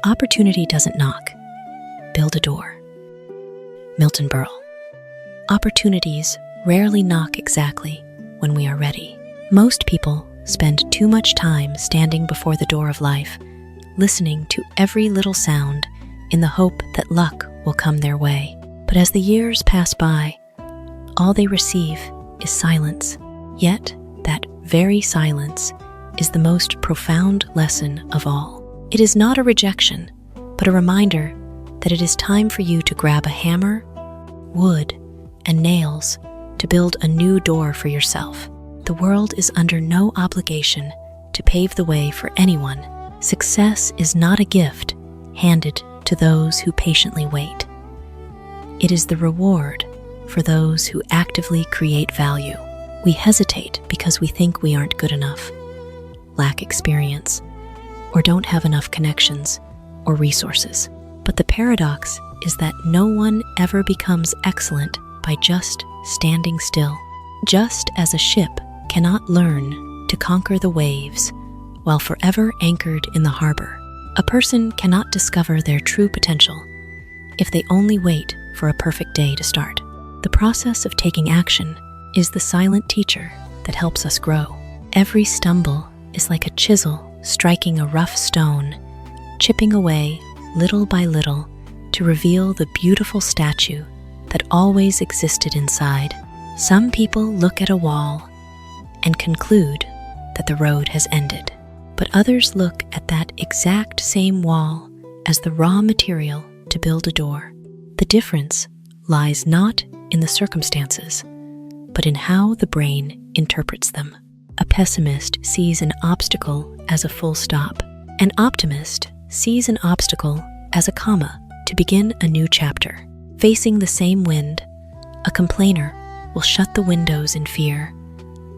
opportunity doesn't knock, build a door. Milton Berle. Opportunities rarely knock exactly when we are ready. Most people spend too much time standing before the door of life, listening to every little sound in the hope that luck will come their way. But as the years pass by, all they receive is silence. Yet, that very silence is the most profound lesson of all. It is not a rejection, but a reminder that it is time for you to grab a hammer, wood, and nails to build a new door for yourself. The world is under no obligation to pave the way for anyone. Success is not a gift handed to those who patiently wait. It is the reward for those who actively create value. We hesitate because we think we aren't good enough, lack experience, or don't have enough connections or resources. But the paradox is that no one ever becomes excellent by just standing still. Just as a ship cannot learn to conquer the waves while forever anchored in the harbor, a person cannot discover their true potential if they only wait for a perfect day to start. The process of taking action is the silent teacher that helps us grow. Every stumble is like a chisel striking a rough stone, chipping away little by little to reveal the beautiful statue that always existed inside. Some people look at a wall and conclude that the road has ended, but others look at that exact same wall as the raw material to build a door. The difference lies not in the circumstances, but in how the brain interprets them. A pessimist sees an obstacle as a full stop. An optimist sees an obstacle as a comma to begin a new chapter. Facing the same wind, a complainer will shut the windows in fear,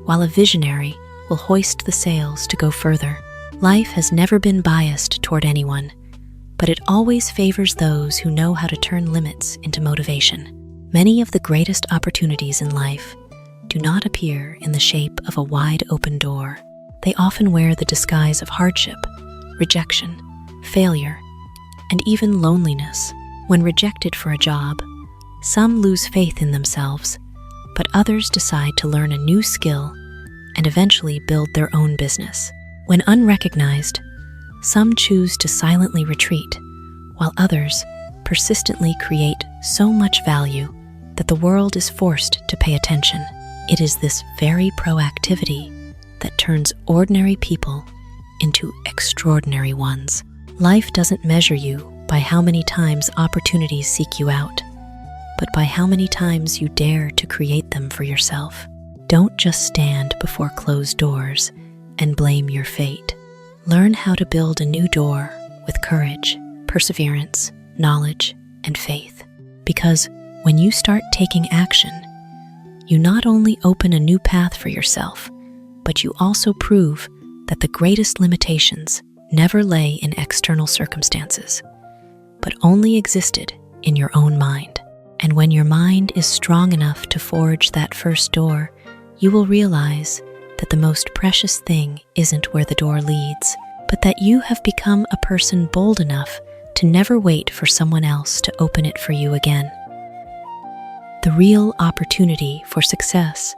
while a visionary will hoist the sails to go further. Life has never been biased toward anyone, but it always favors those who know how to turn limits into motivation. Many of the greatest opportunities in life do not appear in the shape of a wide open door. They often wear the disguise of hardship, rejection, failure, and even loneliness. When rejected for a job, some lose faith in themselves, but others decide to learn a new skill and eventually build their own business. When unrecognized, some choose to silently retreat, while others persistently create so much value that the world is forced to pay attention. It is this very proactivity that turns ordinary people into extraordinary ones. Life doesn't measure you by how many times opportunities seek you out, but by how many times you dare to create them for yourself. Don't just stand before closed doors and blame your fate. Learn how to build a new door with courage, perseverance, knowledge, and faith. Because when you start taking action, you not only open a new path for yourself, but you also prove that the greatest limitations never lay in external circumstances, but only existed in your own mind. And when your mind is strong enough to forge that first door, you will realize that the most precious thing isn't where the door leads, but that you have become a person bold enough to never wait for someone else to open it for you again. The real opportunity for success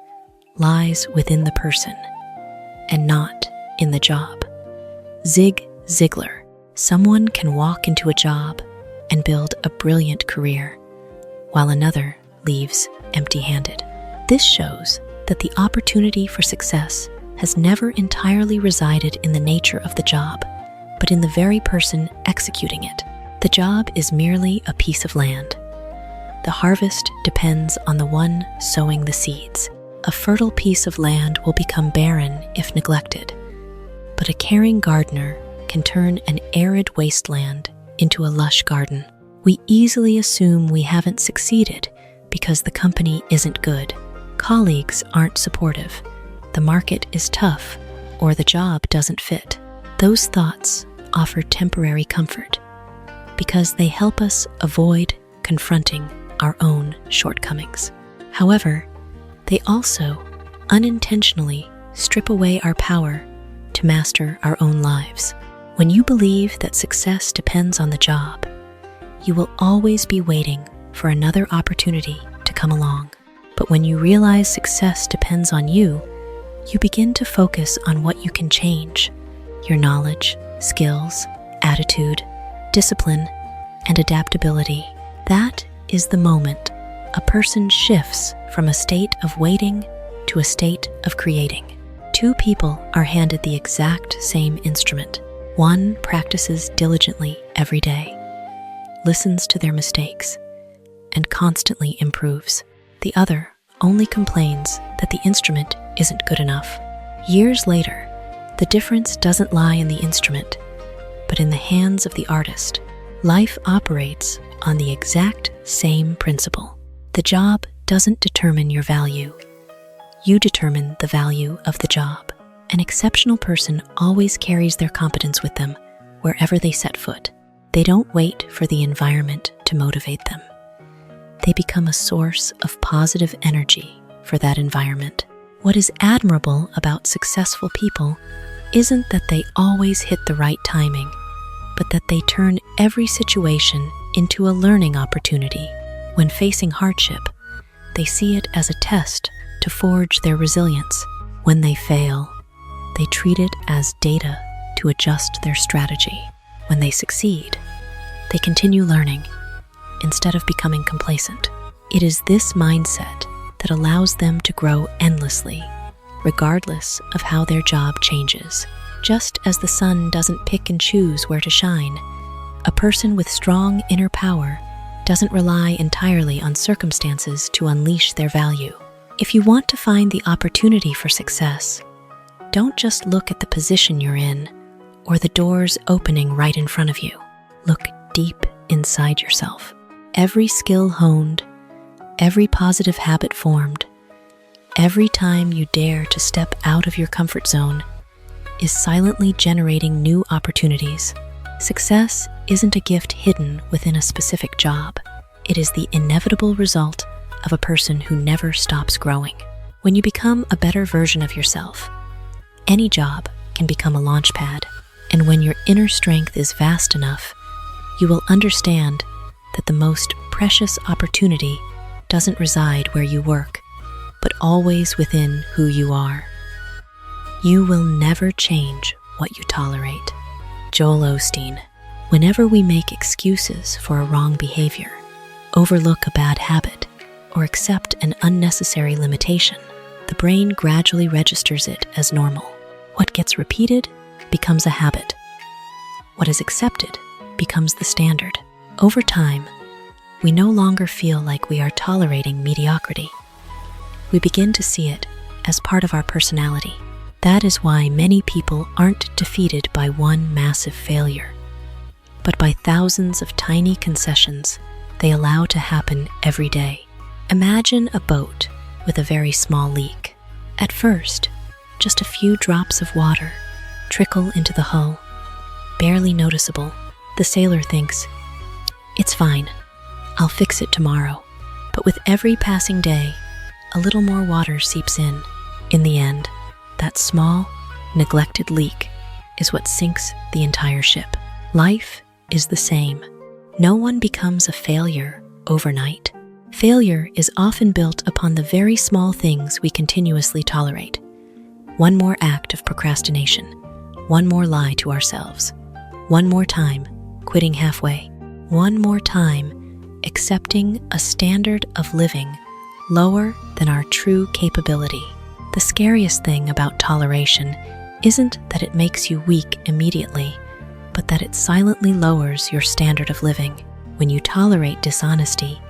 lies within the person, and not in the job. Zig Ziglar. Someone can walk into a job and build a brilliant career, while another leaves empty-handed. This shows that the opportunity for success has never entirely resided in the nature of the job, but in the very person executing it. The job is merely a piece of land. The harvest depends on the one sowing the seeds. A fertile piece of land will become barren if neglected, but a caring gardener can turn an arid wasteland into a lush garden. We easily assume we haven't succeeded because the company isn't good, colleagues aren't supportive, the market is tough, or the job doesn't fit. Those thoughts offer temporary comfort because they help us avoid confronting our own shortcomings. However, they also unintentionally strip away our power to master our own lives. When you believe that success depends on the job, you will always be waiting for another opportunity to come along. But when you realize success depends on you, you begin to focus on what you can change: your knowledge, skills, attitude, discipline, and adaptability. That is the moment a person shifts from a state of waiting to a state of creating. Two people are handed the exact same instrument. One practices diligently every day, listens to their mistakes, and constantly improves. The other only complains that the instrument isn't good enough. Years later, the difference doesn't lie in the instrument, but in the hands of the artist. Life operates on the exact same principle. The job doesn't determine your value. You determine the value of the job. An exceptional person always carries their competence with them wherever they set foot. They don't wait for the environment to motivate them. They become a source of positive energy for that environment. What is admirable about successful people isn't that they always hit the right timing, but that they turn every situation into a learning opportunity. When facing hardship, they see it as a test to forge their resilience. When they fail, they treat it as data to adjust their strategy. When they succeed, they continue learning instead of becoming complacent. It is this mindset that allows them to grow endlessly, regardless of how their job changes. Just as the sun doesn't pick and choose where to shine, a person with strong inner power doesn't rely entirely on circumstances to unleash their value. If you want to find the opportunity for success, don't just look at the position you're in or the doors opening right in front of you. Look deep inside yourself. Every skill honed, every positive habit formed, every time you dare to step out of your comfort zone is silently generating new opportunities. Success isn't a gift hidden within a specific job. It is the inevitable result of a person who never stops growing. When you become a better version of yourself, any job can become a launch pad. And when your inner strength is vast enough, you will understand that the most precious opportunity doesn't reside where you work, but always within who you are. You will never change what you tolerate. Joel Osteen. Whenever we make excuses for a wrong behavior, overlook a bad habit, or accept an unnecessary limitation, the brain gradually registers it as normal. What gets repeated becomes a habit. What is accepted becomes the standard. Over time, we no longer feel like we are tolerating mediocrity. We begin to see it as part of our personality. That is why many people aren't defeated by one massive failure, but by thousands of tiny concessions they allow to happen every day. Imagine a boat with a very small leak. At first, just a few drops of water trickle into the hull, barely noticeable. The sailor thinks, "It's fine, I'll fix it tomorrow." But with every passing day, a little more water seeps in. In the end, that small, neglected leak is what sinks the entire ship. Life is the same. No one becomes a failure overnight. Failure is often built upon the very small things we continuously tolerate. One more act of procrastination, one more lie to ourselves, one more time quitting halfway, one more time accepting a standard of living lower than our true capability. The scariest thing about toleration isn't that it makes you weak immediately, but that it silently lowers your standard of living. When you tolerate dishonesty,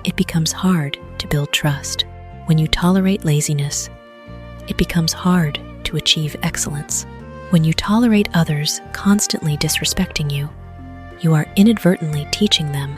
it becomes hard to build trust. When you tolerate laziness, it becomes hard to achieve excellence. When you tolerate others constantly disrespecting you, you are inadvertently teaching them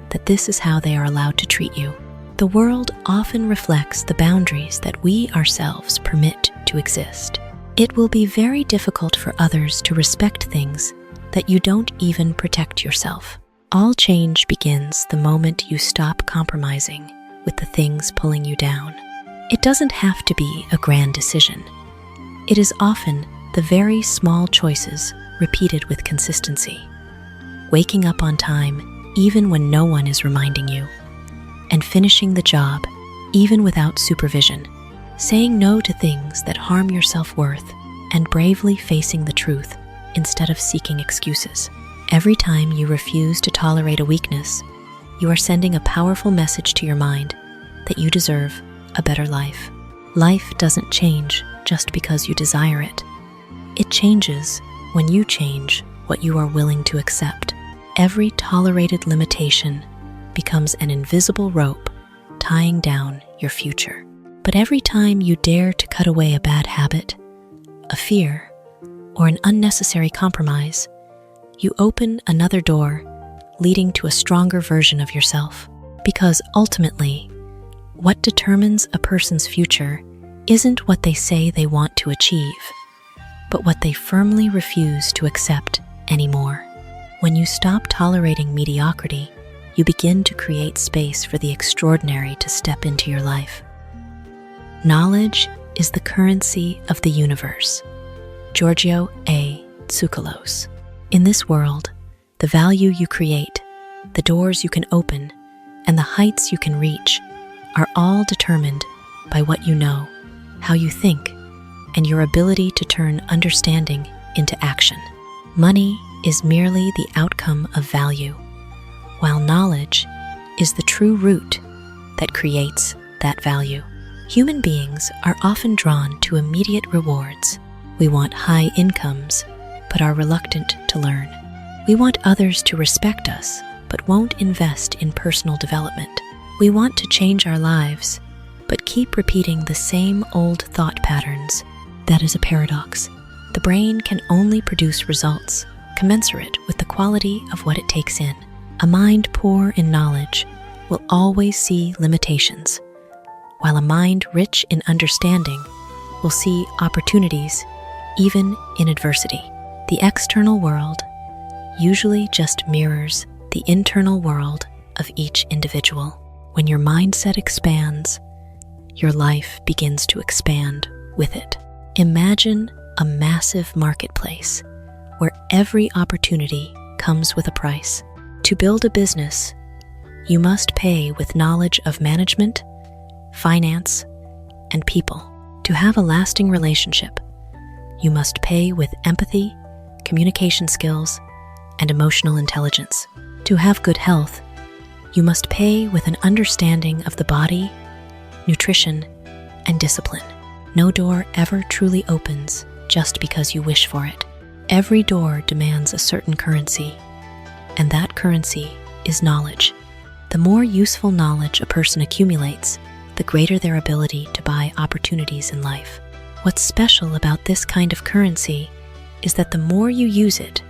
that this is how they are allowed to treat you. The world often reflects the boundaries that we ourselves permit to exist. It will be very difficult for others to respect things that you don't even protect yourself. All change begins the moment you stop compromising with the things pulling you down. It doesn't have to be a grand decision. It is often the very small choices repeated with consistency. Waking up on time even when no one is reminding you, and finishing the job even without supervision. Saying no to things that harm your self-worth, and bravely facing the truth instead of seeking excuses. Every time you refuse to tolerate a weakness, you are sending a powerful message to your mind that you deserve a better life. Life doesn't change just because you desire it. It changes when you change what you are willing to accept. Every tolerated limitation becomes an invisible rope tying down your future. But every time you dare to cut away a bad habit, a fear, or an unnecessary compromise, you open another door leading to a stronger version of yourself. Because ultimately, what determines a person's future isn't what they say they want to achieve, but what they firmly refuse to accept anymore. When you stop tolerating mediocrity, you begin to create space for the extraordinary to step into your life. Knowledge is the currency of the universe. Giorgio A. Tsoukalos. In this world, the value you create, the doors you can open, and the heights you can reach are all determined by what you know, how you think, and your ability to turn understanding into action. Money is merely the outcome of value, while knowledge is the true root that creates that value. Human beings are often drawn to immediate rewards. We want high incomes, but are reluctant to learn. We want others to respect us, but won't invest in personal development. We want to change our lives, but keep repeating the same old thought patterns. That is a paradox. The brain can only produce results commensurate with the quality of what it takes in. A mind poor in knowledge will always see limitations, while a mind rich in understanding will see opportunities even in adversity. The external world usually just mirrors the internal world of each individual. When your mindset expands, your life begins to expand with it. Imagine a massive marketplace where every opportunity comes with a price. To build a business, you must pay with knowledge of management, finance, and people. To have a lasting relationship, you must pay with empathy, communication skills, and emotional intelligence. To have good health, you must pay with an understanding of the body, nutrition, and discipline. No door ever truly opens just because you wish for it. Every door demands a certain currency, and that currency is knowledge. The more useful knowledge a person accumulates, the greater their ability to buy opportunities in life. What's special about this kind of currency is that the more you use it,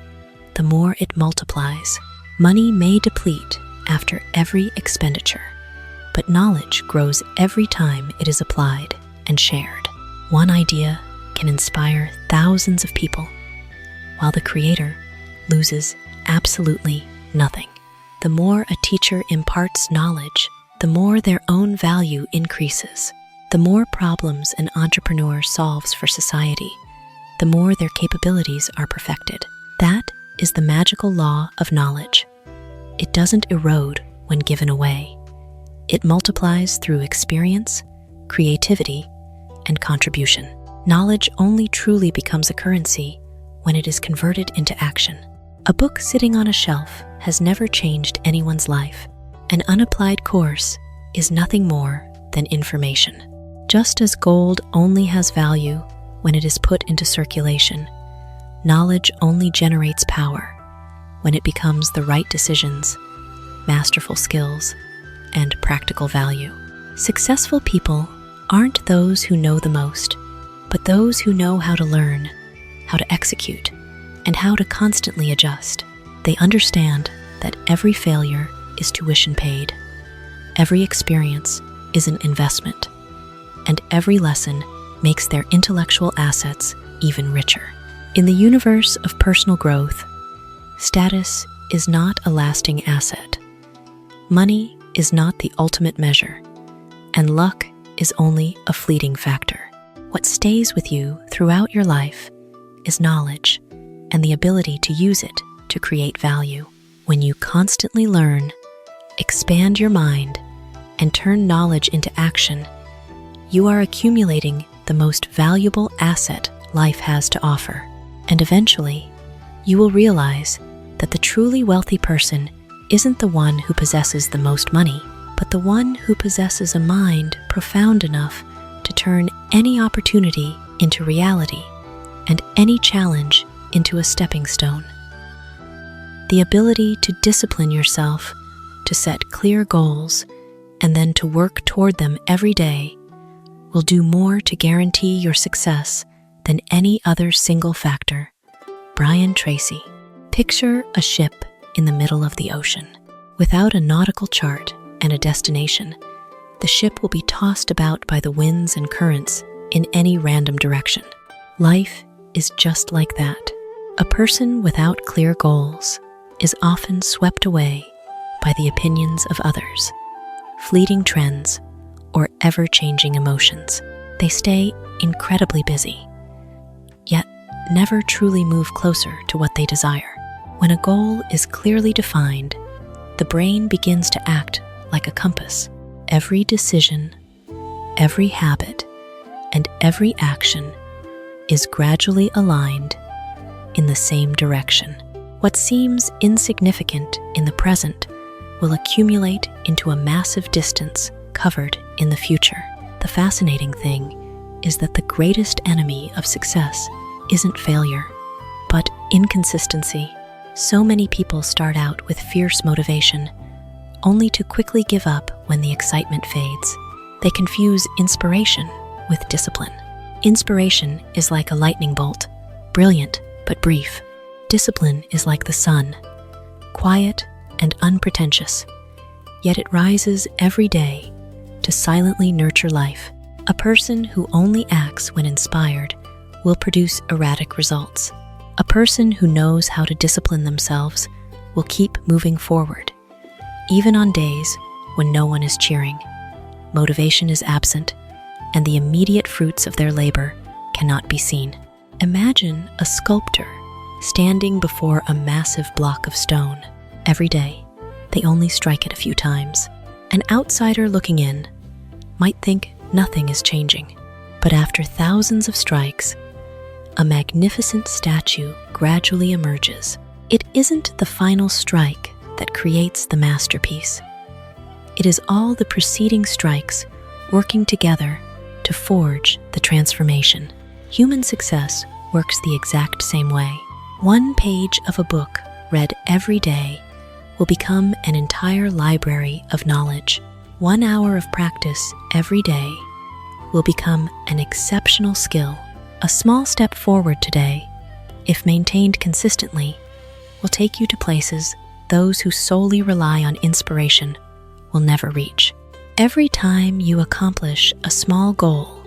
the more it multiplies. Money may deplete after every expenditure, but knowledge grows every time it is applied and shared. One idea can inspire thousands of people, while the creator loses absolutely nothing. The more a teacher imparts knowledge, the more their own value increases. The more problems an entrepreneur solves for society, the more their capabilities are perfected. That is the magical law of knowledge. It doesn't erode when given away. It multiplies through experience, creativity, and contribution. Knowledge only truly becomes a currency when it is converted into action. A book sitting on a shelf has never changed anyone's life. An unapplied course is nothing more than information. Just as gold only has value when it is put into circulation, knowledge only generates power when it becomes the right decisions, masterful skills, and practical value. Successful people aren't those who know the most, but those who know how to learn, how to execute, and how to constantly adjust. They understand that every failure is tuition paid, every experience is an investment, and every lesson makes their intellectual assets even richer. In the universe of personal growth, status is not a lasting asset. Money is not the ultimate measure, and luck is only a fleeting factor. What stays with you throughout your life is knowledge, and the ability to use it to create value. When you constantly learn, expand your mind, and turn knowledge into action, you are accumulating the most valuable asset life has to offer. And eventually, you will realize that the truly wealthy person isn't the one who possesses the most money, but the one who possesses a mind profound enough to turn any opportunity into reality and any challenge into a stepping stone. The ability to discipline yourself, to set clear goals, and then to work toward them every day will do more to guarantee your success than any other single factor. Brian Tracy. Picture a ship in the middle of the ocean. Without a nautical chart and a destination, the ship will be tossed about by the winds and currents in any random direction. Life is just like that. A person without clear goals is often swept away by the opinions of others, fleeting trends, or ever-changing emotions. They stay incredibly busy, yet never truly move closer to what they desire. When a goal is clearly defined, the brain begins to act like a compass. Every decision, every habit, and every action is gradually aligned in the same direction. What seems insignificant in the present will accumulate into a massive distance covered in the future. The fascinating thing is that the greatest enemy of success isn't failure, but inconsistency. So many people start out with fierce motivation, only to quickly give up when the excitement fades. They confuse inspiration with discipline. Inspiration is like a lightning bolt, brilliant but brief. Discipline is like the sun, quiet and unpretentious, yet it rises every day to silently nurture life. A person who only acts when inspired will produce erratic results. A person who knows how to discipline themselves will keep moving forward, even on days when no one is cheering. Motivation is absent, and the immediate fruits of their labor cannot be seen. Imagine a sculptor standing before a massive block of stone. Every day, they only strike it a few times. An outsider looking in might think nothing is changing, but after thousands of strikes, a magnificent statue gradually emerges. It isn't the final strike that creates the masterpiece. It is all the preceding strikes working together to forge the transformation. Human success works the exact same way. One page of a book read every day will become an entire library of knowledge. 1 hour of practice every day will become an exceptional skill. A small step forward today, if maintained consistently, will take you to places those who solely rely on inspiration will never reach. Every time you accomplish a small goal,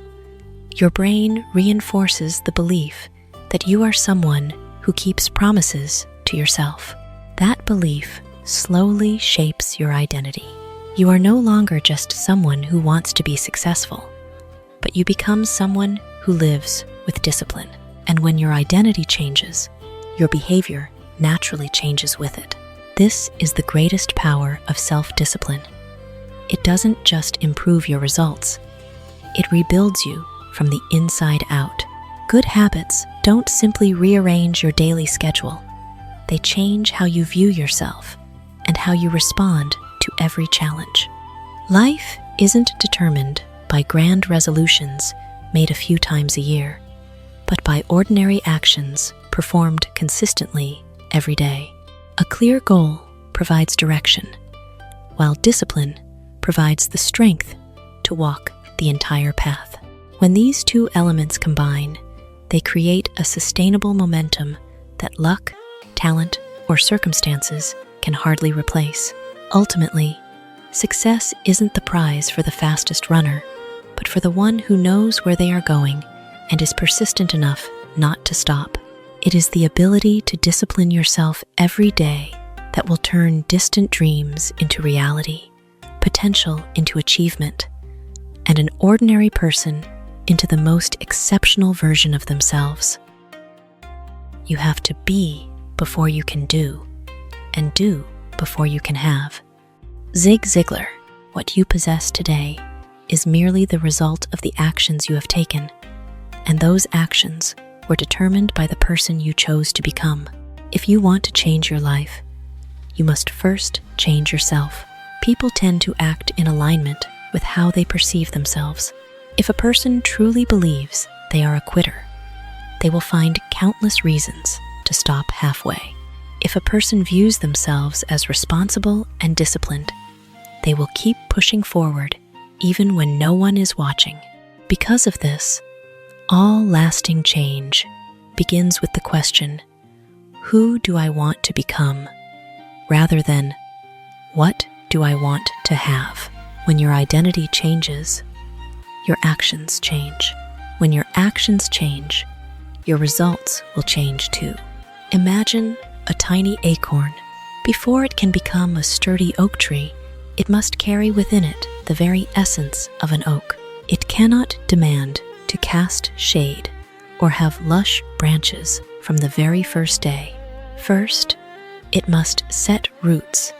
your brain reinforces the belief that you are someone who keeps promises to yourself. That belief slowly shapes your identity. You are no longer just someone who wants to be successful, but you become someone who lives with discipline. And when your identity changes, your behavior naturally changes with it. This is the greatest power of self-discipline. It doesn't just improve your results, it rebuilds you from the inside out. Good habits don't simply rearrange your daily schedule. They change how you view yourself and how you respond to every challenge. Life isn't determined by grand resolutions made a few times a year, but by ordinary actions performed consistently every day. A clear goal provides direction, while discipline provides the strength to walk the entire path. When these two elements combine, they create a sustainable momentum that luck, talent, or circumstances can hardly replace. Ultimately, success isn't the prize for the fastest runner, but for the one who knows where they are going and is persistent enough not to stop. It is the ability to discipline yourself every day that will turn distant dreams into reality, potential into achievement, and an ordinary person into the most exceptional version of themselves. You have to be before you can do, and do before you can have. Zig Ziglar, what you possess today is merely the result of the actions you have taken, and those actions were determined by the person you chose to become. If you want to change your life, you must first change yourself. People tend to act in alignment with how they perceive themselves. If a person truly believes they are a quitter, they will find countless reasons to stop halfway. If a person views themselves as responsible and disciplined, they will keep pushing forward even when no one is watching. Because of this, all lasting change begins with the question, who do I want to become, rather than what do I want to have? When your identity changes, your actions change. When your actions change, your results will change too. Imagine a tiny acorn. Before it can become a sturdy oak tree, it must carry within it the very essence of an oak. It cannot demand to cast shade or have lush branches from the very first day. First, it must set roots,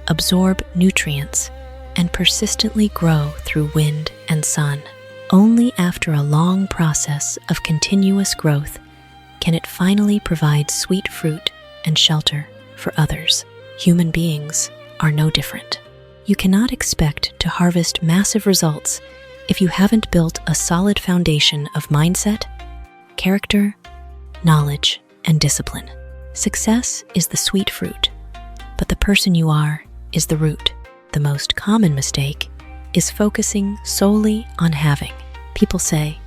absorb nutrients, and persistently grow through wind and sun. Only after a long process of continuous growth can it finally provide sweet fruit and shelter for others. Human beings are no different. You cannot expect to harvest massive results if you haven't built a solid foundation of mindset, character, knowledge, and discipline. Success is the sweet fruit, but the person you are is the root. The most common mistake is focusing solely on having. People say,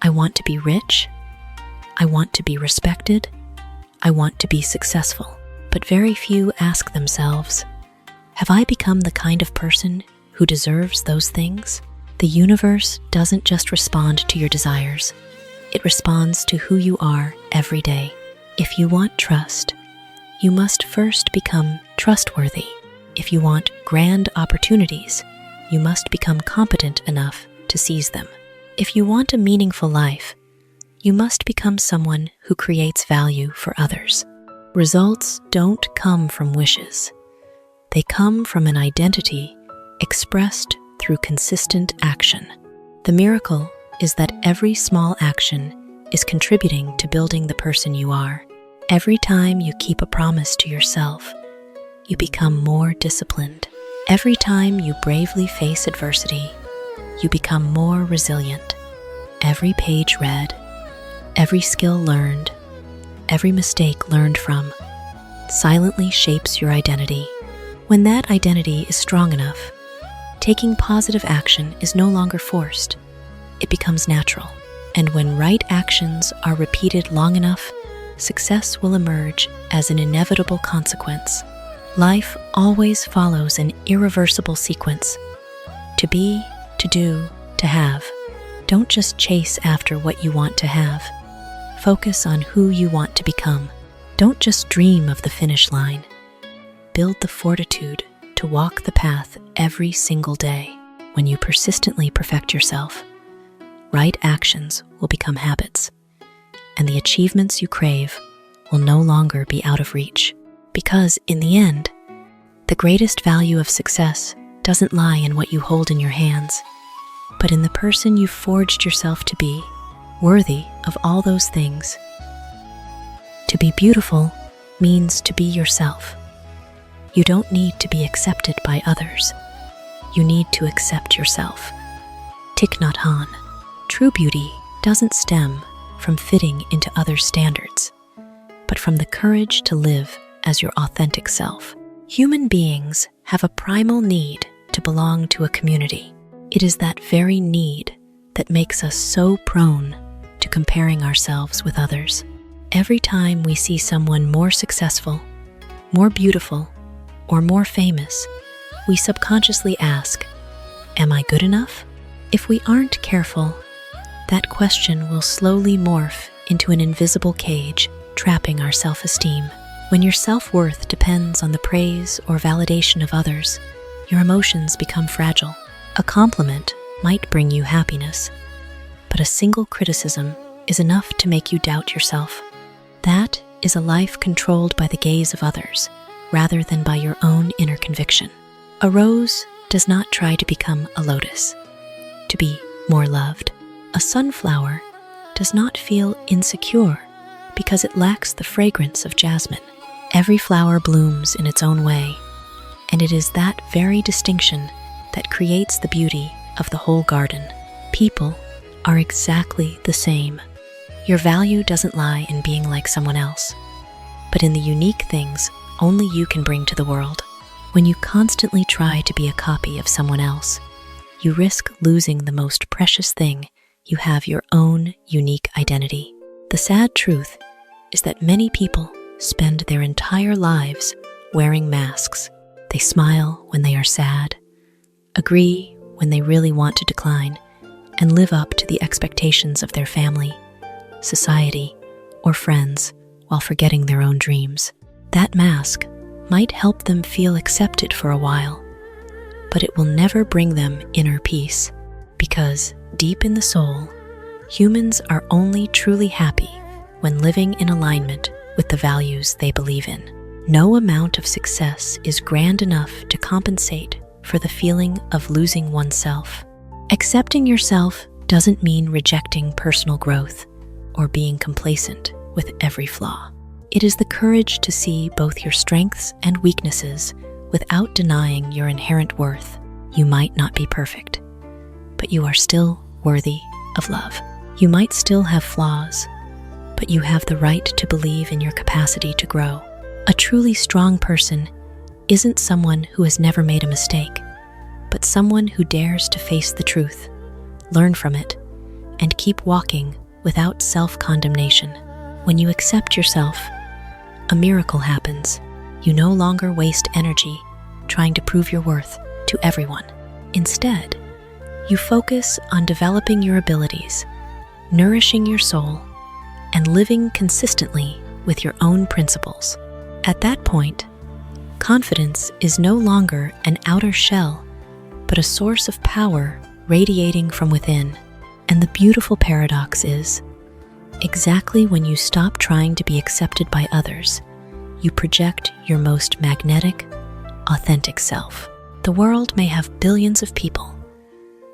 I want to be rich, I want to be respected, I want to be successful. But very few ask themselves, have I become the kind of person who deserves those things? The universe doesn't just respond to your desires, it responds to who you are every day. If you want trust, you must first become trustworthy. If you want grand opportunities, you must become competent enough to seize them. If you want a meaningful life, you must become someone who creates value for others. Results don't come from wishes. They come from an identity expressed through consistent action. The miracle is that every small action is contributing to building the person you are. Every time you keep a promise to yourself, you become more disciplined. Every time you bravely face adversity, you become more resilient. Every page read, every skill learned, every mistake learned from, silently shapes your identity. When that identity is strong enough, taking positive action is no longer forced. It becomes natural. And when right actions are repeated long enough, success will emerge as an inevitable consequence. Life always follows an irreversible sequence. To be, to do, to have. Don't just chase after what you want to have. Focus on who you want to become. Don't just dream of the finish line. Build the fortitude to walk the path every single day. When you persistently perfect yourself, right actions will become habits, and the achievements you crave will no longer be out of reach. Because in the end, the greatest value of success doesn't lie in what you hold in your hands, but in the person you've forged yourself to be, worthy of all those things. To be beautiful means to be yourself. You don't need to be accepted by others. You need to accept yourself. Nhat Hanh. True beauty doesn't stem from fitting into others' standards, but from the courage to live as your authentic self. Human beings have a primal need to belong to a community. It is that very need that makes us so prone to comparing ourselves with others. Every time we see someone more successful, more beautiful, or more famous, we subconsciously ask, am I good enough? If we aren't careful, that question will slowly morph into an invisible cage, trapping our self-esteem. When your self-worth depends on the praise or validation of others, your emotions become fragile. A compliment might bring you happiness, but a single criticism is enough to make you doubt yourself. That is a life controlled by the gaze of others, rather than by your own inner conviction. A rose does not try to become a lotus, to be more loved. A sunflower does not feel insecure because it lacks the fragrance of jasmine. Every flower blooms in its own way, and it is that very distinction that creates the beauty of the whole garden. People are exactly the same. Your value doesn't lie in being like someone else, but in the unique things only you can bring to the world. When you constantly try to be a copy of someone else, you risk losing the most precious thing. You have your own unique identity. The sad truth is that many people spend their entire lives wearing masks. They smile when they are sad, agree when they really want to decline, and live up to the expectations of their family, society, or friends while forgetting their own dreams. That mask might help them feel accepted for a while, but it will never bring them inner peace, because deep in the soul, humans are only truly happy when living in alignment with the values they believe in. No amount of success is grand enough to compensate for the feeling of losing oneself. Accepting yourself doesn't mean rejecting personal growth or being complacent with every flaw. It is the courage to see both your strengths and weaknesses without denying your inherent worth. You might not be perfect, but you are still worthy of love. You might still have flaws, but you have the right to believe in your capacity to grow. A truly strong person isn't someone who has never made a mistake, but someone who dares to face the truth, learn from it, and keep walking without self-condemnation. When you accept yourself, a miracle happens. You no longer waste energy trying to prove your worth to everyone. Instead, you focus on developing your abilities, nourishing your soul, and living consistently with your own principles. At that point, confidence is no longer an outer shell, but a source of power radiating from within. And the beautiful paradox is, exactly when you stop trying to be accepted by others, you project your most magnetic, authentic self. The world may have billions of people,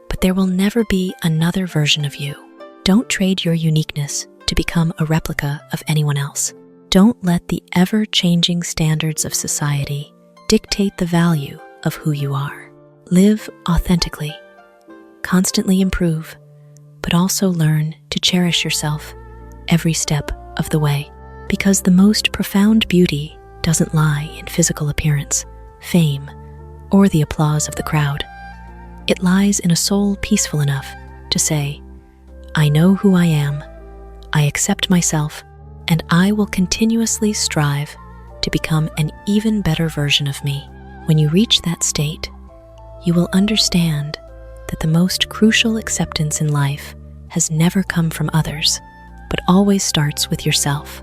but there will never be another version of you. Don't trade your uniqueness to become a replica of anyone else. Don't let the ever-changing standards of society dictate the value of who you are. Live authentically, constantly improve, but also learn to cherish yourself every step of the way. Because the most profound beauty doesn't lie in physical appearance, fame, or the applause of the crowd. It lies in a soul peaceful enough to say, I know who I am, I accept myself, and I will continuously strive to become an even better version of me. When you reach that state, you will understand that the most crucial acceptance in life has never come from others, but always starts with yourself.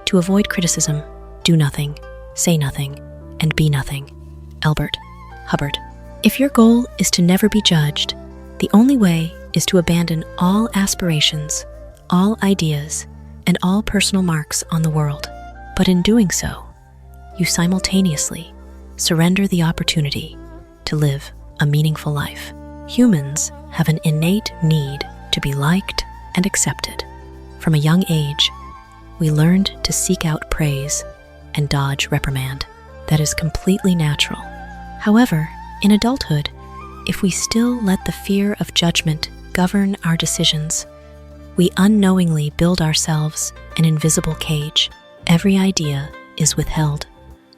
To avoid criticism, do nothing, say nothing, and be nothing. Elbert Hubbard. If your goal is to never be judged, the only way is to abandon all aspirations, all ideas, and all personal marks on the world. But in doing so, you simultaneously surrender the opportunity to live a meaningful life. Humans have an innate need to be liked and accepted. From a young age, we learned to seek out praise and dodge reprimand. That is completely natural. However, in adulthood, if we still let the fear of judgment govern our decisions, we unknowingly build ourselves an invisible cage. Every idea is withheld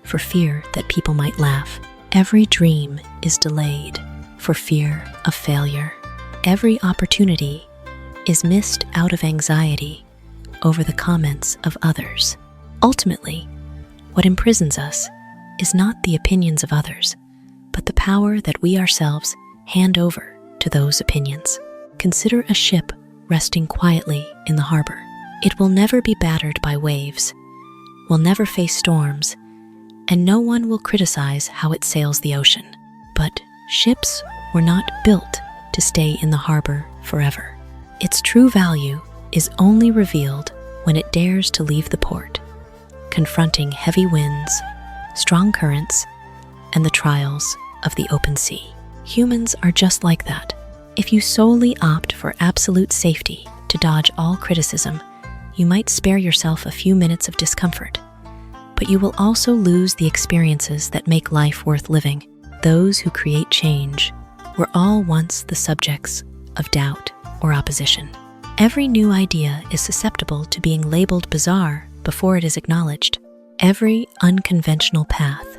for fear that people might laugh. Every dream is delayed for fear of failure. Every opportunity is missed out of anxiety over the comments of others. Ultimately, what imprisons us is not the opinions of others, but the power that we ourselves hand over to those opinions. Consider a ship resting quietly in the harbor. It will never be battered by waves, will never face storms, and no one will criticize how it sails the ocean. But ships were not built to stay in the harbor forever. Its true value is only revealed when it dares to leave the port, confronting heavy winds, strong currents, and the trials of the open sea. Humans are just like that. If you solely opt for absolute safety to dodge all criticism, you might spare yourself a few minutes of discomfort, but you will also lose the experiences that make life worth living. Those who create change were all once the subjects of doubt or opposition. Every new idea is susceptible to being labeled bizarre before it is acknowledged. Every unconventional path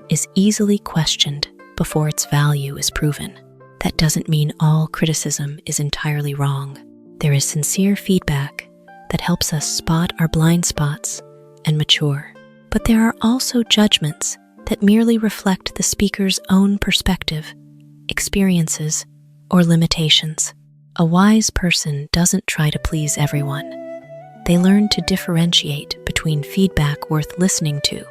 is easily questioned before its value is proven. That doesn't mean all criticism is entirely wrong. There is sincere feedback that helps us spot our blind spots and mature. But there are also judgments that merely reflect the speaker's own perspective, experiences, or limitations. A wise person doesn't try to please everyone. They learn to differentiate between feedback worth listening to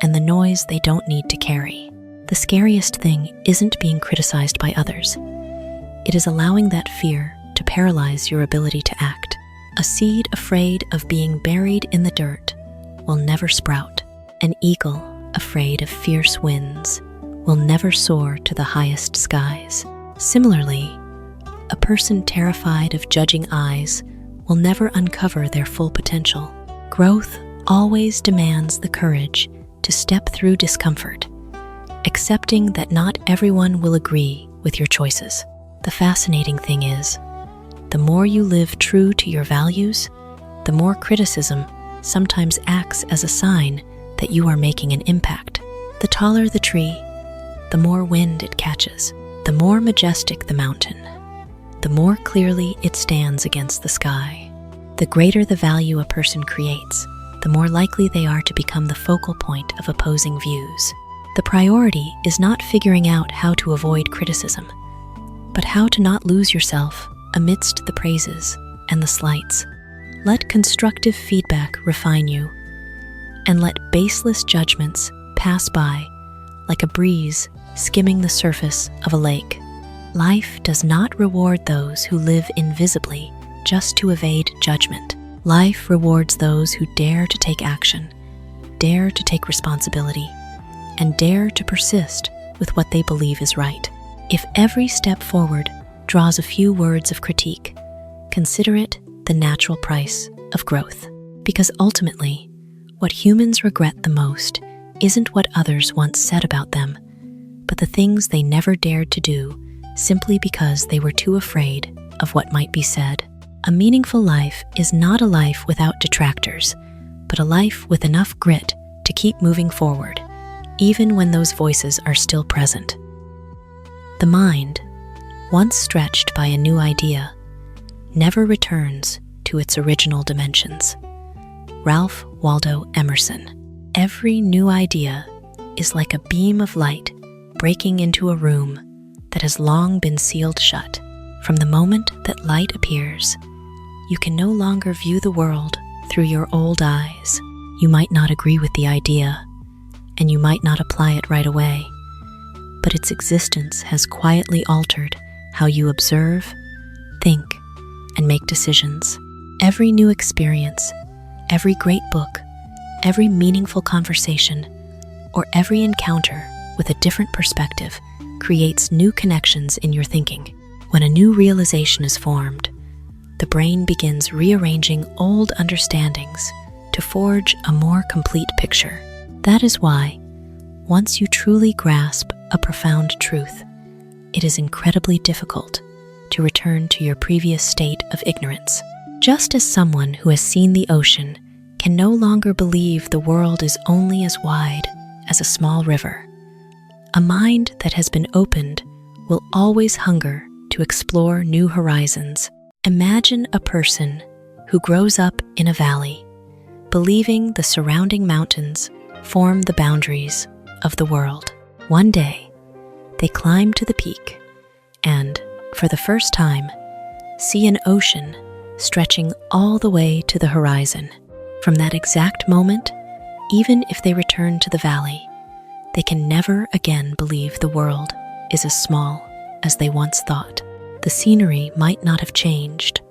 and the noise they don't need to carry. The scariest thing isn't being criticized by others. It is allowing that fear to paralyze your ability to act. A seed afraid of being buried in the dirt will never sprout. An eagle afraid of fierce winds will never soar to the highest skies. Similarly, a person terrified of judging eyes will never uncover their full potential. Growth always demands the courage to step through discomfort, accepting that not everyone will agree with your choices. The fascinating thing is, the more you live true to your values, the more criticism sometimes acts as a sign that you are making an impact. The taller the tree, the more wind it catches. The more majestic the mountain, the more clearly it stands against the sky. The greater the value a person creates, the more likely they are to become the focal point of opposing views. The priority is not figuring out how to avoid criticism, but how to not lose yourself amidst the praises and the slights. Let constructive feedback refine you, and let baseless judgments pass by like a breeze skimming the surface of a lake. Life does not reward those who live invisibly just to evade judgment. Life rewards those who dare to take action, dare to take responsibility, and dare to persist with what they believe is right. If every step forward draws a few words of critique, consider it the natural price of growth. Because ultimately, what humans regret the most isn't what others once said about them, but the things they never dared to do simply because they were too afraid of what might be said. A meaningful life is not a life without detractors, but a life with enough grit to keep moving forward, even when those voices are still present. The mind, once stretched by a new idea, never returns to its original dimensions. Ralph Waldo Emerson. Every new idea is like a beam of light breaking into a room that has long been sealed shut. From the moment that light appears, you can no longer view the world through your old eyes. You might not agree with the idea, and you might not apply it right away, but its existence has quietly altered how you observe, think, and make decisions. Every new experience, every great book, every meaningful conversation, or every encounter with a different perspective creates new connections in your thinking. When a new realization is formed, the brain begins rearranging old understandings to forge a more complete picture. That is why, once you truly grasp a profound truth, it is incredibly difficult to return to your previous state of ignorance. Just as someone who has seen the ocean can no longer believe the world is only as wide as a small river, a mind that has been opened will always hunger to explore new horizons. Imagine a person who grows up in a valley, believing the surrounding mountains form the boundaries of the world. One day, they climb to the peak and, for the first time, see an ocean stretching all the way to the horizon. From that exact moment, even if they return to the valley, they can never again believe the world is as small as they once thought. The scenery might not have changed,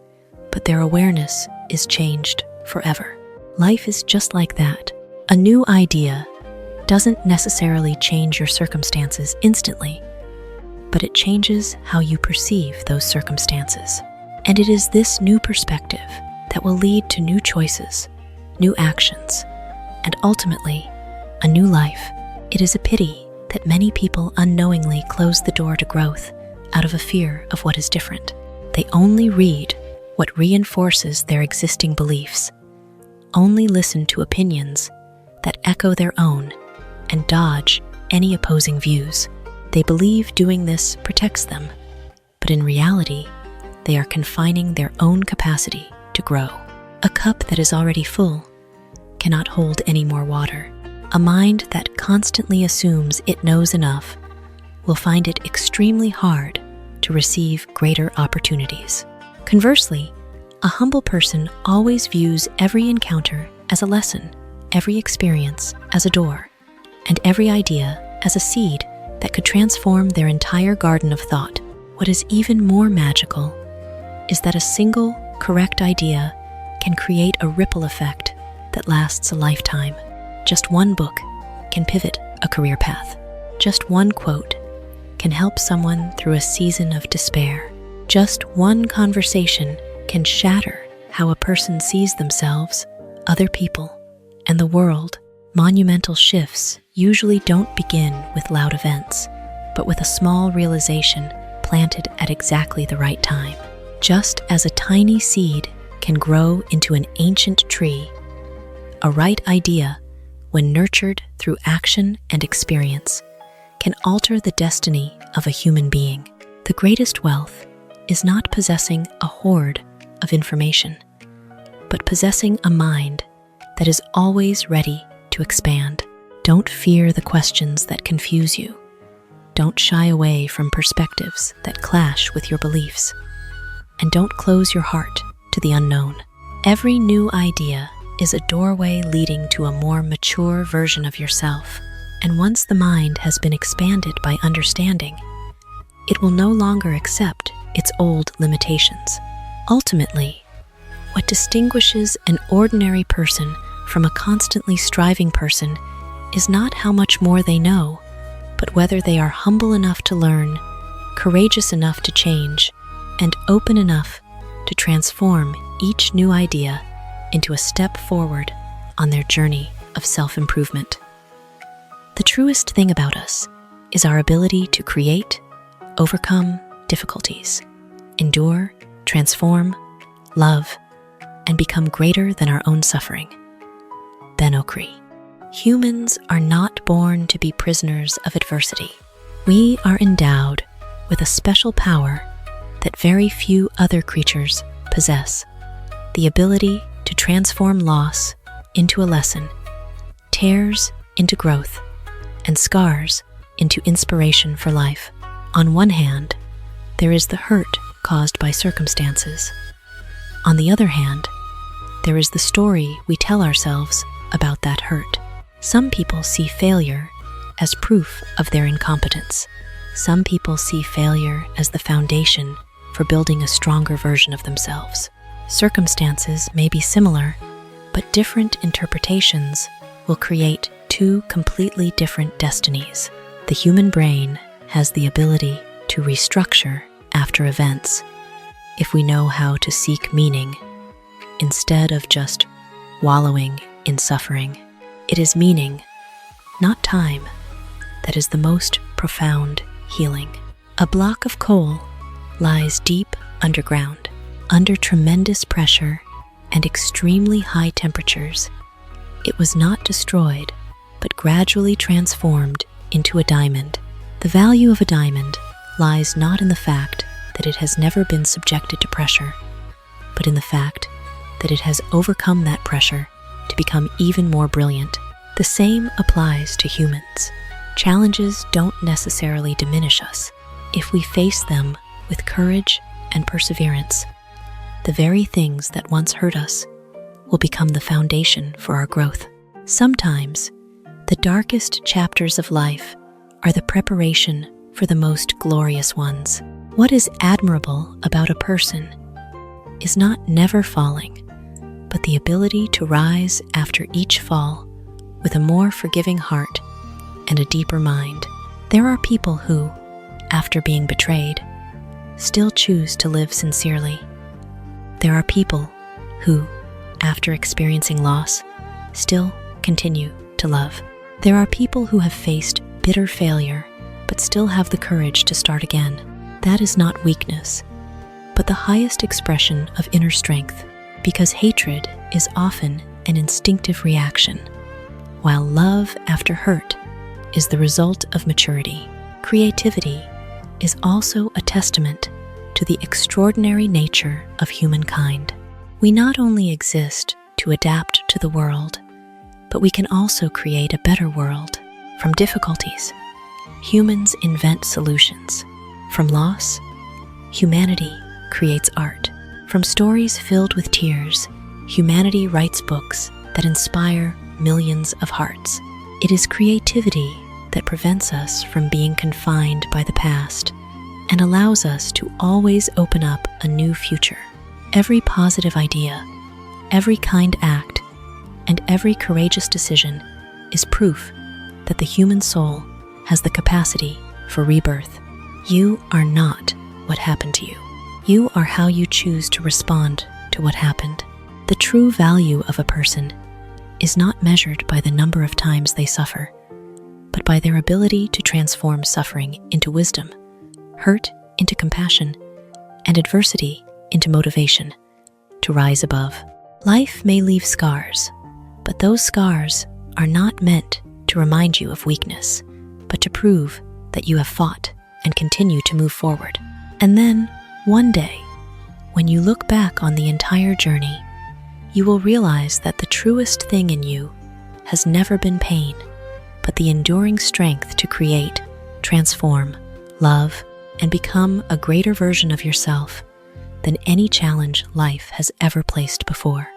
but their awareness is changed forever. Life is just like that. A new idea doesn't necessarily change your circumstances instantly, but it changes how you perceive those circumstances. And it is this new perspective that will lead to new choices, new actions, and ultimately, a new life. It is a pity that many people unknowingly close the door to growth out of a fear of what is different. They only read what reinforces their existing beliefs, only listen to opinions that echo their own, and dodge any opposing views. They believe doing this protects them, but in reality, they are confining their own capacity to grow. A cup that is already full cannot hold any more water. A mind that constantly assumes it knows enough will find it extremely hard to receive greater opportunities. Conversely, a humble person always views every encounter as a lesson, every experience as a door, and every idea as a seed that could transform their entire garden of thought. What is even more magical is that a single correct idea can create a ripple effect that lasts a lifetime. Just one book can pivot a career path. Just one quote can help someone through a season of despair. Just one conversation can shatter how a person sees themselves, other people, and the world. Monumental shifts usually don't begin with loud events, but with a small realization planted at exactly the right time. Just as a tiny seed can grow into an ancient tree, a right idea, when nurtured through action and experience, can alter the destiny of a human being. The greatest wealth is not possessing a hoard of information, but possessing a mind that is always ready to expand. Don't fear the questions that confuse you. Don't shy away from perspectives that clash with your beliefs. And don't close your heart to the unknown. Every new idea is a doorway leading to a more mature version of yourself. And once the mind has been expanded by understanding, it will no longer accept its old limitations. Ultimately, what distinguishes an ordinary person from a constantly striving person is not how much more they know, but whether they are humble enough to learn, courageous enough to change, and open enough to transform each new idea into a step forward on their journey of self-improvement. The truest thing about us is our ability to create, overcome difficulties, endure, transform, love, and become greater than our own suffering. Ben Okri. Humans are not born to be prisoners of adversity. We are endowed with a special power that very few other creatures possess: the ability to transform loss into a lesson, tears into growth, and scars into inspiration for life. On one hand, there is the hurt caused by circumstances. On the other hand, there is the story we tell ourselves about that hurt. Some people see failure as proof of their incompetence. Some people see failure as the foundation for building a stronger version of themselves. Circumstances may be similar, but different interpretations will create two completely different destinies. The human brain has the ability to restructure after events if we know how to seek meaning instead of just wallowing in suffering. It is meaning, not time, that is the most profound healing. A block of coal lies deep underground, under tremendous pressure and extremely high temperatures. It was not destroyed, but gradually transformed into a diamond. The value of a diamond lies not in the fact that it has never been subjected to pressure, but in the fact that it has overcome that pressure to become even more brilliant. The same applies to humans. Challenges don't necessarily diminish us if we face them with courage and perseverance. The very things that once hurt us will become the foundation for our growth. Sometimes, the darkest chapters of life are the preparation for the most glorious ones. What is admirable about a person is not never falling, but the ability to rise after each fall with a more forgiving heart and a deeper mind. There are people who, after being betrayed, still choose to live sincerely. There are people who, after experiencing loss, still continue to love. There are people who have faced bitter failure but still have the courage to start again. That is not weakness, but the highest expression of inner strength, because hatred is often an instinctive reaction, while love after hurt is the result of maturity. Creativity is also a testament to the extraordinary nature of humankind. We not only exist to adapt to the world, but we can also create a better world. From difficulties, humans invent solutions. From loss, humanity creates art. From stories filled with tears, humanity writes books that inspire millions of hearts. It is creativity that prevents us from being confined by the past and allows us to always open up a new future. Every positive idea, every kind act, and every courageous decision is proof that the human soul has the capacity for rebirth. You are not what happened to you. You are how you choose to respond to what happened. The true value of a person is not measured by the number of times they suffer, but by their ability to transform suffering into wisdom, hurt into compassion, and adversity into motivation to rise above. Life may leave scars, but those scars are not meant to remind you of weakness, but to prove that you have fought and continue to move forward. And then, one day, when you look back on the entire journey, you will realize that the truest thing in you has never been pain, but the enduring strength to create, transform, love, and become a greater version of yourself than any challenge life has ever placed before.